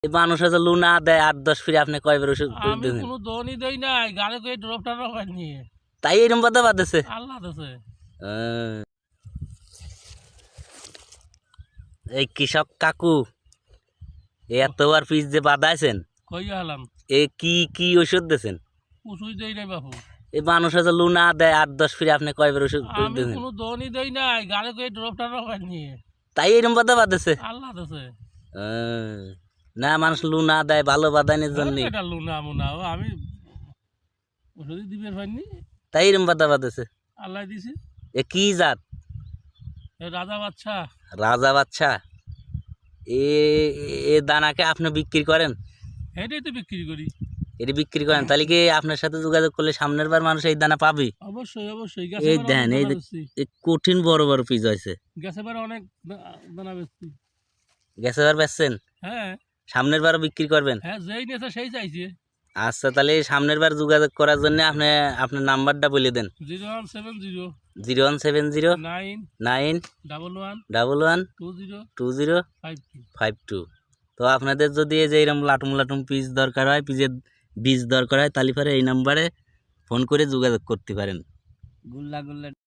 এই মানুষ হয়তো লুনা দেয় 8-10 ফিরে আপনি কয়বার ওষুধ আমি দিয়েছেন? কোনো দনই দেই নাই, গাড়ি করে ড্রপটা রকাই নিয়ে তাই এরকম কথা বাদেছে। আল্লাহ দেছে। এই কৃষক কাকু এতবার পিস যে বাদাইছেন, কইয়া হলাম এ কি কি ওষুধ দিয়েছেন? কিছুই দেই নাই বাপু। এই মানুষ হয়তো লুনা দেয় 8-10 ফিরে আপনি কয়বার ওষুধ আমি দিয়েছেন? কোনো দনই দেই নাই, গাড়ি করে ড্রপটা রকাই নিয়ে তাই এরকম কথা বাদেছে। আল্লাহ দেছে। না মানুষ লুনা দেয় ভালো বাদানের জন্য, এটা লুনা মুনা আমি ওষুধই দিবের পাইনি, তাই এরকম কথা বাদেছে। আল্লাহ দিছে। এ কি জাত? রাজা বাচ্চা। রাজা বাচ্চা। এ এ দানাকে আপনি বিক্রি করেন? এটাই তো বিক্রি করি। এটি বিক্রি করেন, তাহলে কি আপনার সাথে যোগাযোগ করলে সামনের বার মানুষ এই দানা পাবে? অবশ্যই অবশ্যই। এই দেন এই কঠিন বড় বড় পিস হয়েছে। গ্যাসে বার অনেক দানা বেচছি। গেছে বার বেচছেন, হ্যাঁ সামনের বারও বিক্রি করবেন? হ্যাঁ, যেই নেছে সেই চাইছে। আচ্ছা, তাহলে সামনের বার যোগাযোগ করার জন্য আপনি আপনার নাম্বারটা বলে দেন। 0170 0170 9 9 11 11 20 20 52। 52। তো আপনাদের যদি এই যে এরকম লাটুম লাটুম পিস দরকার হয়, পিসের বীজ দরকার হয়, তাহলে পরে এই নাম্বারে ফোন করে যোগাযোগ করতে পারেন। গুল্লা গুল্লা